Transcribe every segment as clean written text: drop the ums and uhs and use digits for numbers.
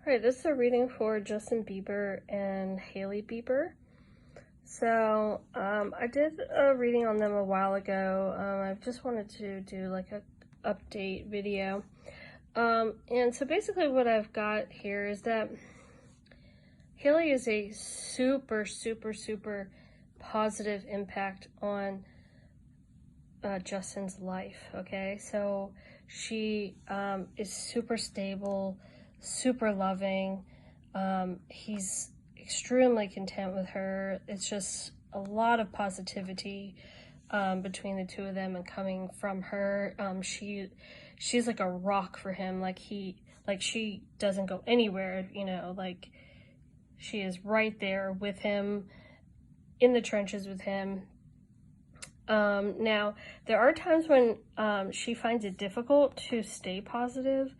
Alright, this is a reading for Justin Bieber and Hailey Bieber. So, I did a reading on them a while ago. I just wanted to do like a update video. And so basically what I've got here is that Hailey is a super positive impact on Justin's life, okay? So she is super stable, super loving. He's extremely content with her. It's just a lot of positivity between the two of them and coming from her. She's like a rock for him. She doesn't go anywhere, like she is right there with him, in the trenches with him. Now, there are times when she finds it difficult to stay positive,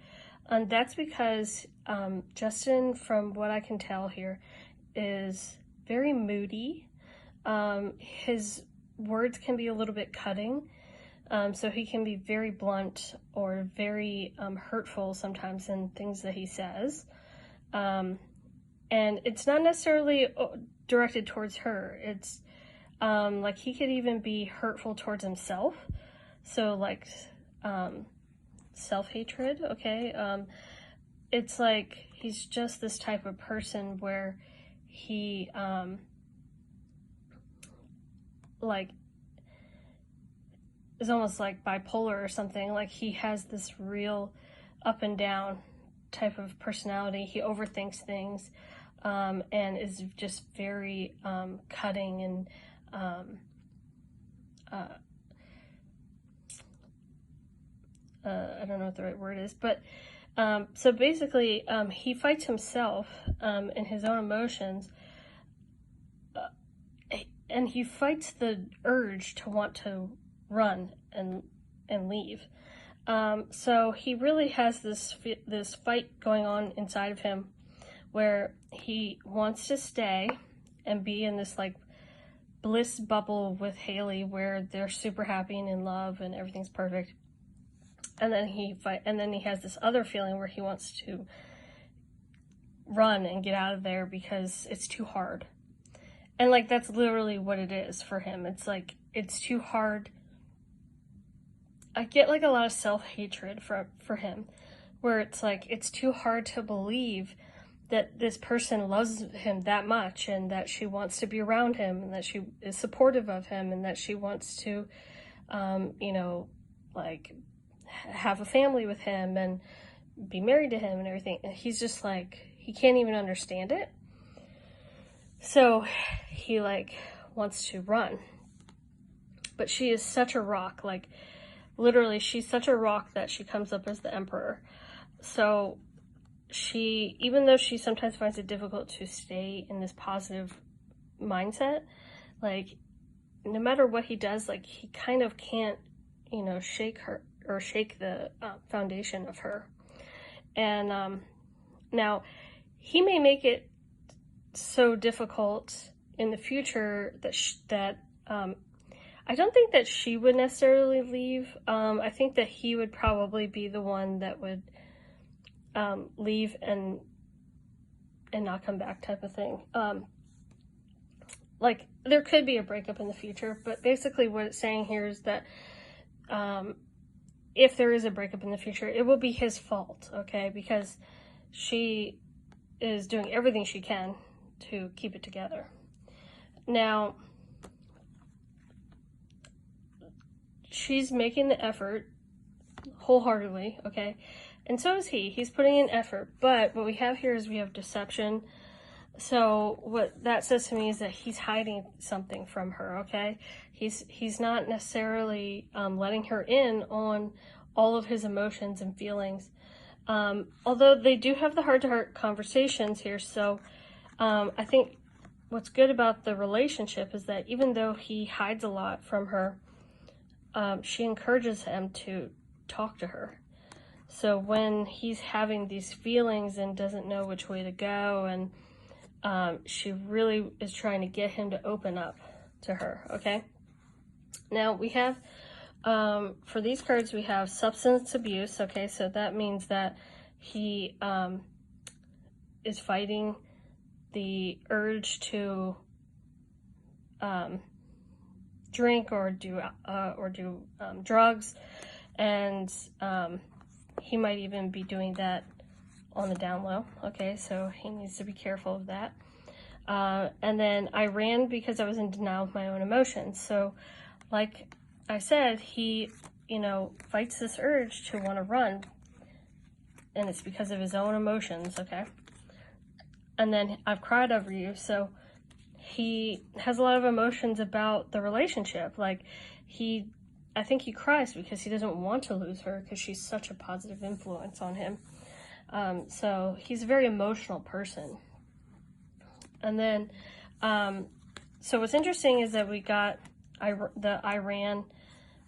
and that's because Justin, from what I can tell here, is very moody. His words can be a little bit cutting, so he can be very blunt or very hurtful sometimes in things that he says. And it's not necessarily directed towards her. It's like he could even be hurtful towards himself. So like self-hatred, okay? It's like he's just this type of person where he like is almost like bipolar or something. Like he has this real up and down type of personality. He overthinks things and is just very cutting and I don't know what the right word is, but so basically he fights himself and his own emotions, and he fights the urge to want to run and leave. So he really has this fight going on inside of him where he wants to stay and be in this like bliss bubble with Hailey where they're super happy and in love and everything's perfect. And then he has this other feeling where he wants to run and get out of there because it's too hard. And like that's literally what it is for him. It's like it's too hard. I get like a lot of self-hatred for him, where it's like it's too hard to believe that this person loves him that much and that she wants to be around him and that she is supportive of him and that she wants to, like have a family with him and be married to him and everything. And he's just like, he can't even understand it. So he like wants to run. But she is such a rock, like literally she's such a rock that she comes up as the emperor. So she, even though she sometimes finds it difficult to stay in this positive mindset, like no matter what he does, like he kind of can't, shake her or shake the foundation of her. And now he may make it so difficult in the future that I don't think that she would necessarily leave. I think that he would probably be the one that would leave and not come back type of thing. Like there could be a breakup in the future, but basically what it's saying here is that if there is a breakup in the future, it will be his fault, okay? Because she is doing everything she can to keep it together. Now, she's making the effort wholeheartedly, okay? And so is he. He's putting in effort. But what we have here is we have deception. So what that says to me is that he's hiding something from her, okay? He's not necessarily letting her in on all of his emotions and feelings. Although they do have the heart-to-heart conversations here. So I think what's good about the relationship is that even though he hides a lot from her, she encourages him to talk to her. So when he's having these feelings and doesn't know which way to go, and she really is trying to get him to open up to her, okay? Now we have, for these cards, we have substance abuse, okay? So that means that he is fighting the urge to drink or do drugs, and he might even be doing that on the down low. Okay, so he needs to be careful of that. And then I ran because I was in denial of my own emotions. So, like I said, he, fights this urge to want to run, and it's because of his own emotions, okay? And then I've cried over you, so he has a lot of emotions about the relationship. Like, I think he cries because he doesn't want to lose her because she's such a positive influence on him. So he's a very emotional person. And then, so what's interesting is that I ran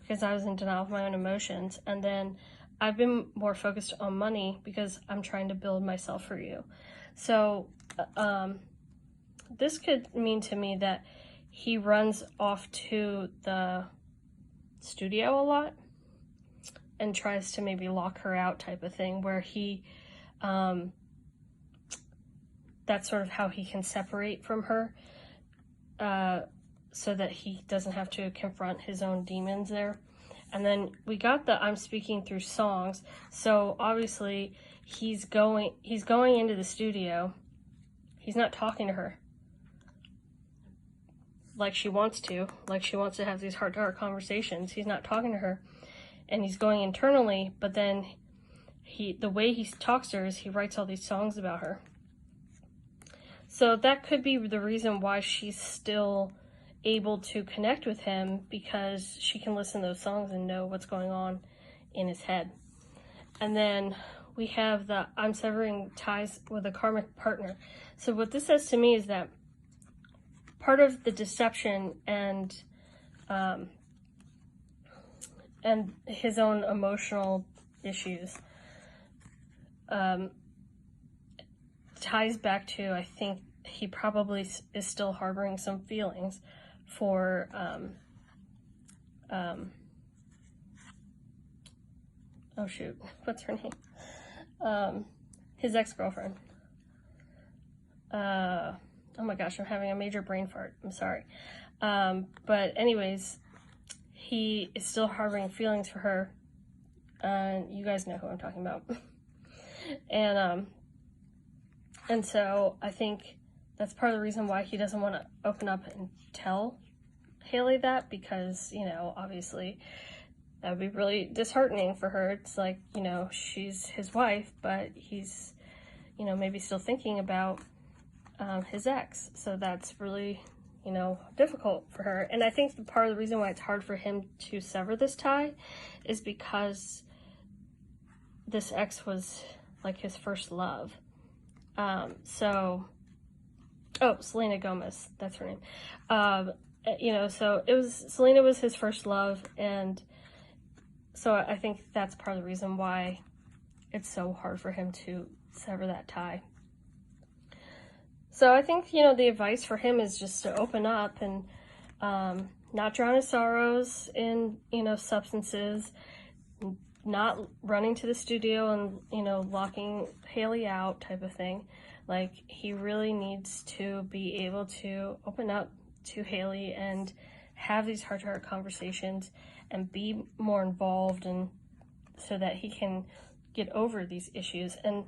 because I was in denial of my own emotions. And then I've been more focused on money because I'm trying to build myself for you. So, this could mean to me that he runs off to the studio a lot and tries to maybe lock her out type of thing, where he, that's sort of how he can separate from her, so that he doesn't have to confront his own demons there. And then we got the I'm speaking through songs. So obviously he's going into the studio. He's not talking to her like she wants to have these heart-to-heart conversations. He's not talking to her, and he's going internally, but then the way he talks to her is he writes all these songs about her. So that could be the reason why she's still able to connect with him, because she can listen to those songs and know what's going on in his head. And then we have the I'm severing ties with a karmic partner. So what this says to me is that part of the deception and his own emotional issues ties back to, I think he probably is still harboring some feelings for oh shoot, what's her name? His ex-girlfriend. Oh my gosh, I'm having a major brain fart. I'm sorry. But anyways, he is still harboring feelings for her. You guys know who I'm talking about. And so I think that's part of the reason why he doesn't want to open up and tell Hailey that, because, obviously that would be really disheartening for her. It's like, she's his wife, but he's, maybe still thinking about his ex. So that's really, difficult for her. And I think part of the reason why it's hard for him to sever this tie is because this ex was like his first love. Selena Gomez, that's her name. So Selena was his first love, and so I think that's part of the reason why it's so hard for him to sever that tie. So I think, the advice for him is just to open up and not drown his sorrows in, substances, not running to the studio and, locking Hailey out type of thing. Like, he really needs to be able to open up to Hailey and have these heart-to-heart conversations and be more involved, and so that he can get over these issues. And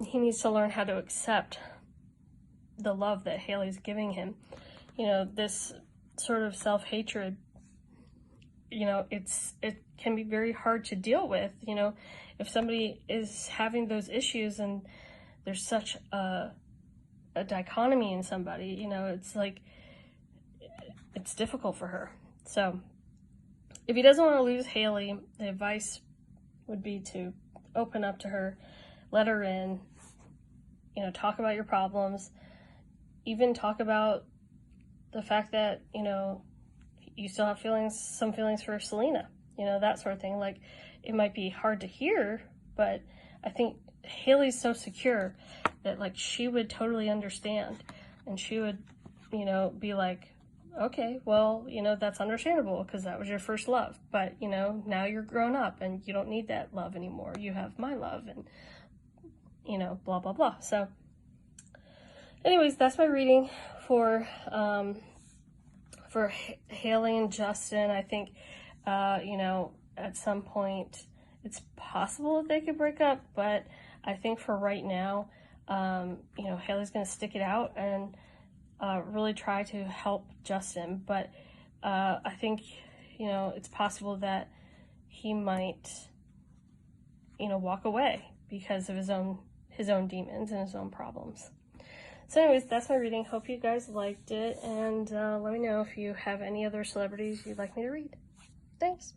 he needs to learn how to accept the love that Hailey's giving him. This sort of self-hatred, it can be very hard to deal with, if somebody is having those issues and there's such a dichotomy in somebody, it's like, it's difficult for her. So if he doesn't want to lose Hailey, the advice would be to open up to her, let her in, talk about your problems, even talk about the fact that, you still have some feelings for Selena, that sort of thing. Like, it might be hard to hear, but I think Hailey's so secure that, like, she would totally understand, and she would, be like, okay, well, that's understandable because that was your first love, but, now you're grown up and you don't need that love anymore. You have my love, and, you know, blah, blah, blah. So anyways, that's my reading for Hailey and Justin. I think, you know, at some point it's possible that they could break up, but I think for right now, you know, Hailey's going to stick it out and really try to help Justin. But I think, you know, it's possible that he might, you know, walk away because of his own demons and his own problems. So anyways, that's my reading. Hope you guys liked it, and let me know if you have any other celebrities you'd like me to read. Thanks.